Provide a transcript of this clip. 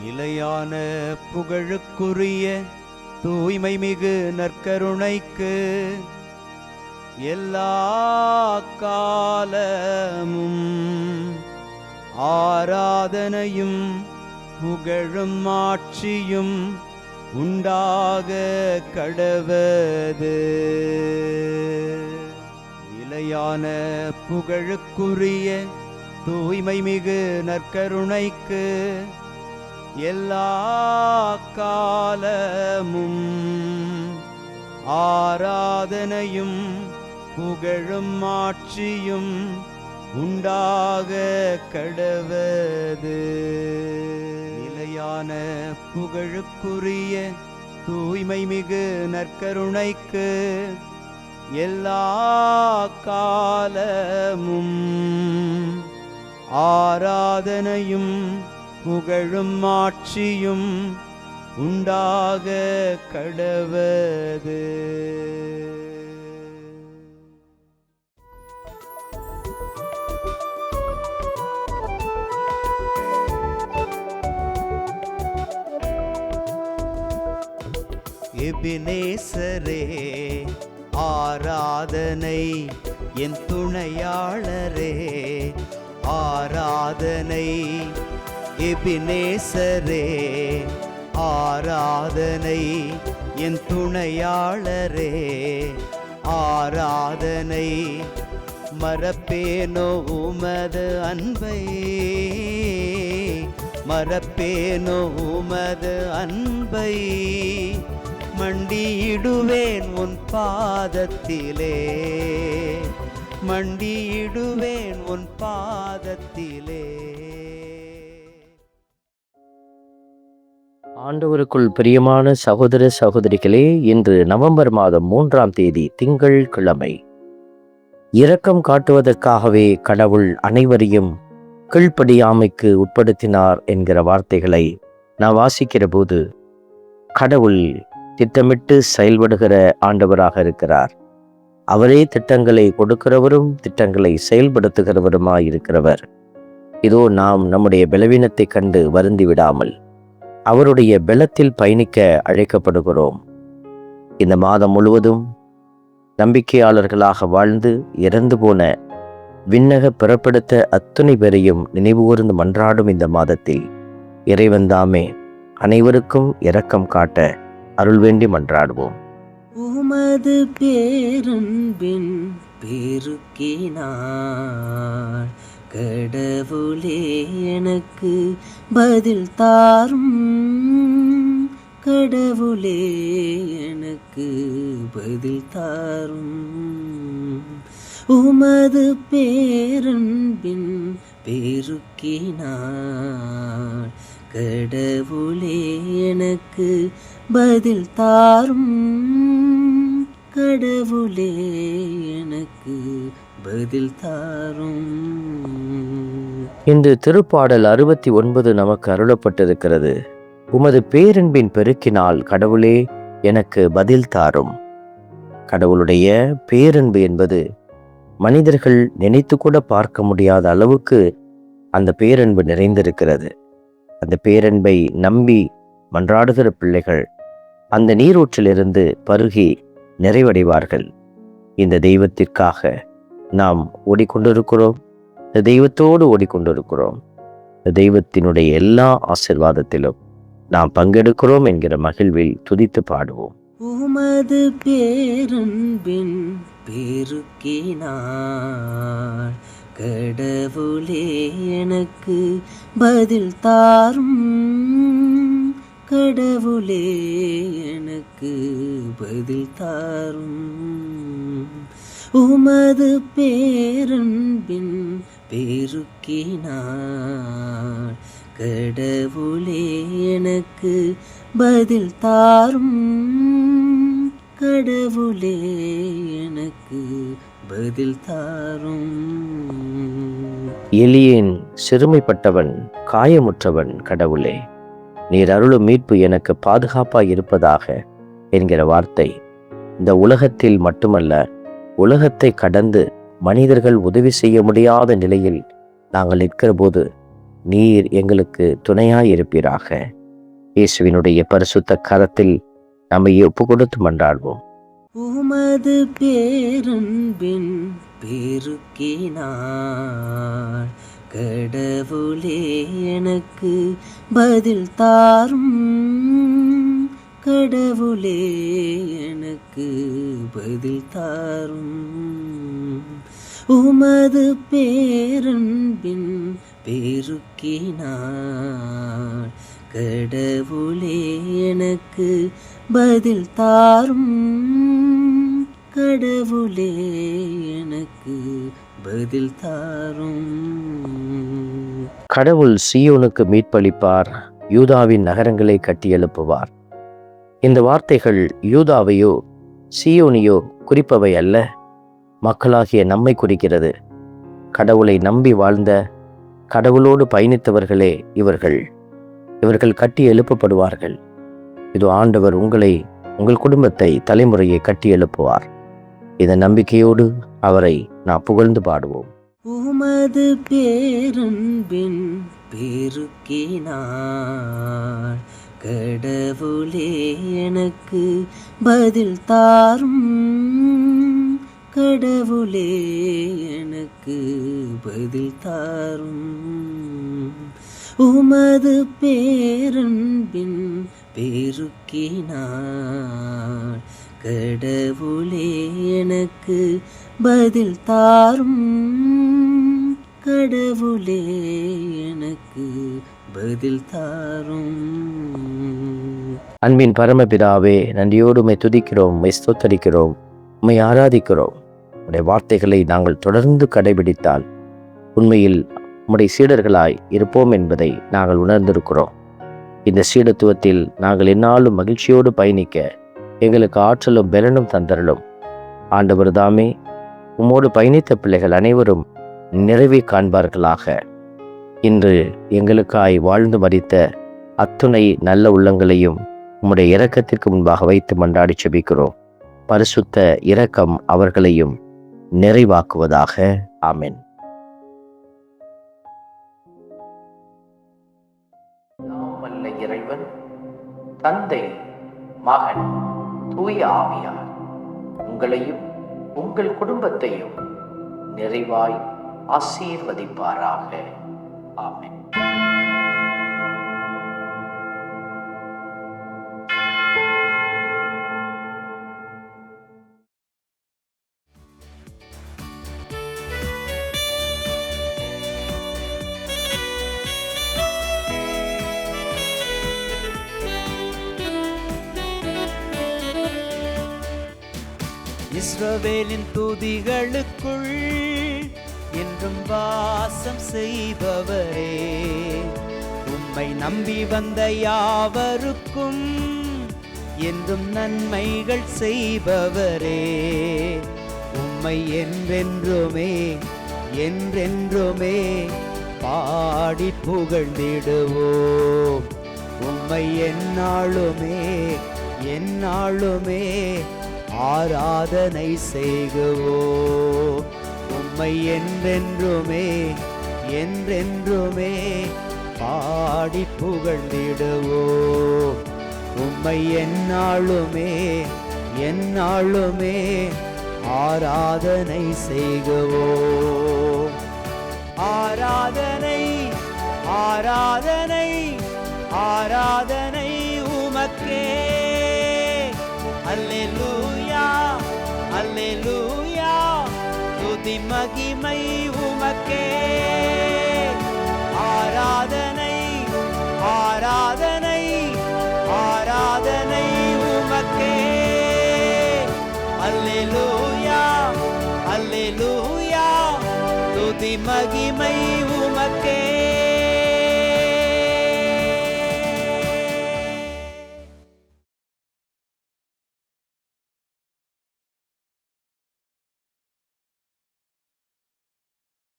நிலையான புகழுக்குரிய தூய்மை மிகு நற்கருணைக்கு எல்லா காலமும் ஆராதனையும் புகழும் ஆட்சியும் உண்டாக கடவது. நிலையான புகழுக்குரிய தூய்மை மிகு நற்கருணைக்கு எல்லா காலமும் ஆராதனையும் புகழும் ஆட்சியும் உண்டாக கடவது. நிலையான புகழுக்குரிய தூய்மை மிகு நற்கருணைக்கு எல்லா காலமும் ஆராதனையும் புகழும் ஆட்சியும் உண்டாக கடவது. எபினேசரே ஆராதனை, என் துணையாளரே ஆராதனை. எபினேசரே ஆராதனை, என் துணையாளரே ஆராதனை. மறப்பேனோ உமது அன்பை, மறப்பேனோ உமது அன்பை. மண்டியிடுவேன் உன் பாதத்திலே, மண்டியிடுவேன் உன் பாதத்திலே. ஆண்டவருக்குள் பிரியமான சகோதர சகோதரிகளே, இன்று நவம்பர் மாதம் 3ஆம் தேதி திங்கள் கிழமை. இரக்கம் காட்டுவதற்காகவே கடவுள் அனைவரையும் கீழ்ப்படியாமைக்கு உட்படுத்தினார் என்கிற வார்த்தைகளை நான் வாசிக்கிற போது, கடவுள் திட்டமிட்டு செயல்படுகிற ஆண்டவராக இருக்கிறார். அவரே திட்டங்களை கொடுக்கிறவரும் திட்டங்களை செயல்படுத்துகிறவருமாய் இருக்கிறவர். இதோ நாம் நம்முடைய பலவீனத்தை கண்டு வருந்தி விடாமல் அவருடைய பலத்தில் பயணிக்க அழைக்கப்படுகிறோம். இந்த மாதம் முழுவதும் நம்பிக்கையாளர்களாக வாழ்ந்து இறந்து போன விண்ணக பிறப்படுத்த அத்துணை பேரையும் நினைவுகூர்ந்து மன்றாடும் இந்த மாதத்தில் இறைவன்தாமே அனைவருக்கும் இரக்கம் காட்ட அருள் வேண்டி மன்றாடுவோம். உமது பேரன்பின் பெருக்கினார் கடவுளே எனக்கு பதில் தாரும், கடவுளே எனக்கு பதில் தாரும். உமது பேரன்பின் பெருக்கினார் கடவுளே எனக்கு பதில் தாரும், கடவுளே எனக்கு பதில் தாரும். இன்று திருப்பாடல் 69 நமக்கு அருளப்பட்டிருக்கிறது. உமது பேரன்பின் பெருக்கினால் கடவுளே எனக்கு பதில் தாரும். கடவுளுடைய பேரன்பு என்பது மனிதர்கள் நினைத்து கூட பார்க்க முடியாத அளவுக்கு அந்த பேரன்பு நிறைந்திருக்கிறது. அந்த பேரன்பை நம்பி மன்றாடுகிற பிள்ளைகள் அந்த நீரூற்றிலிருந்து பருகி நிறைவடைவார்கள். இந்த தெய்வத்திற்காக நாம் ஓடிக்கொண்டிருக்கிறோம், இந்த தெய்வத்தோடு ஓடிக்கொண்டிருக்கிறோம். இந்த தெய்வத்தினுடைய எல்லா ஆசீர்வாதத்திலும் நாம் பங்கெடுக்கிறோம் என்கிற மகிழ்வில் துதித்து பாடுவோம். உமது பேரன்பின் பெருக்கினார் கடவுளே எனக்கு பதில் தாரும், கடவுளே எனக்கு பதில் தாரும். உமது பேரன்பின் பெருக்கினார் கடவுளே எனக்கு பதில் தாரும், கடவுளே எனக்கு பதில் தாரும். எலியேன் சிறுமைப்பட்டவன் காயமுற்றவன் கடவுளே, நீர் அருளும் மீட்பு எனக்கு பாதுகாப்பாய் இருப்பதாக என்கிற வார்த்தை இந்த உலகத்தில் மட்டுமல்ல, உலகத்தை கடந்து மனிதர்கள் உதவி செய்ய முடியாத நிலையில் நாங்கள் நிற்கிற போது நீர் எங்களுக்கு துணையாயிருப்பீராக. இயேசுவினுடைய பரிசுத்த கரத்தில் நம்மை ஒப்பு கொடுத்து மன்றாடுவோம். உமது பேரன்பின் பெருக்கினார் கடவுளே எனக்கு பதில் தாரும். கடவுளே எனக்கு பதில் தாரும். உமது பேரன்பின் பெருக்கினார் கடவுளே எனக்கு பதில் தாரும். கடவுளே எனக்கு பதில் தாரும். கடவுள் சீயோனுக்கு மீட்பளிப்பார், யூதாவின் நகரங்களை கட்டியெழுப்புவார். இந்த வார்த்தைகள் யூதாவையோ சீயோனையோ குறிப்பவை அல்ல, மக்களாகிய நம்மை குறிக்கிறது. கடவுளை நம்பி வாழ்ந்த, கடவுளோடு பயணித்தவர்களே இவர்கள் கட்டி எழுப்பப்படுவார்கள். இது ஆண்டவர் உங்களை, உங்கள் குடும்பத்தை, தலைமுறையை கட்டி எழுப்புவார். இந்த நம்பிக்கையோடு அவரை நாம் புகழ்ந்து பாடுவோம். உமது பேரன்பின் பெருக்கினார் கடவுளே எனக்கு பதில் தாரும். கடவுளே எனக்கு பதில் தாரும். உமது பேரன்பின் பெருக்கினார் கடவுளே எனக்கு பதில் தாரும். கடவுளே எனக்கு பதில் தாரும். அன்பின் பரமபிதாவே, நன்றியோடு உம்மை துதிக்கிறோம், உம்மை ஸ்தோத்தரிக்கிறோம், உம்மை ஆராதிக்கிறோம். உம்முடைய வார்த்தைகளை நாங்கள் தொடர்ந்து கடைபிடித்தால் உண்மையில் உம்முடைய சீடர்களாய் இருப்போம் என்பதை நாங்கள் உணர்ந்திருக்கிறோம். இந்த சீடத்துவத்தில் நாங்கள் எந்நாளும் மகிழ்ச்சியோடு பயணிக்க எங்களுக்கு ஆற்றலும் பலனும் தந்தரலும். ஆண்டவர் தாமே உம்மோடு பயணித்த பிள்ளைகள் அனைவரும் நிறைவே காண்பார்களாக. இன்று எங்களுக்காய் வாழ்ந்து மரித்த அத்துணை நல்ல உள்ளங்களையும் உம்முடைய இரக்கத்திற்கு முன்பாக வைத்து மன்றாடி செபிக்கிறோம். பரிசுத்த இரக்கம் அவர்களையும் நிறைவாக்குவதாக. ஆமென். வல்ல இறைவன், தந்தை, மகன், தூய ஆவியார் உங்களையும் உங்கள் குடும்பத்தையும் நிறைவாய் ஆசீர்வதிப்பாராக. ஆமென். இஸ்ரவேலின் துதிகளுக்குள் என்றும் வாசம் செய்பவரே, உம்மை நம்பி வந்த யாவருக்கும் என்றும் நன்மைகள் செய்பவரே, உம்மை என்றென்றுமே என்றென்றுமே பாடி புகழ்ந்திடுவோம். உம்மை எந்நாளுமே எந்நாளுமே ஆராதனை செய்குவோம். உம்மை என்றென்றுமே என்றென்றுமே பாடி புகழ்ந்திடுவோம். உம்மை எந்நாளுமே எந்நாளுமே ஆராதனை செய்குவோம். ஆராதனை ஆராதனை ஆராதனை உமக்கே. அல்லேலூயா அல்லேலூயா, துதி மகிமை உமக்கே. ஆராதனை ஆராதனை ஆராதனை உமக்கே. அல்லேலூயா அல்லேலூயா, துதி மகிமை உமக்கே.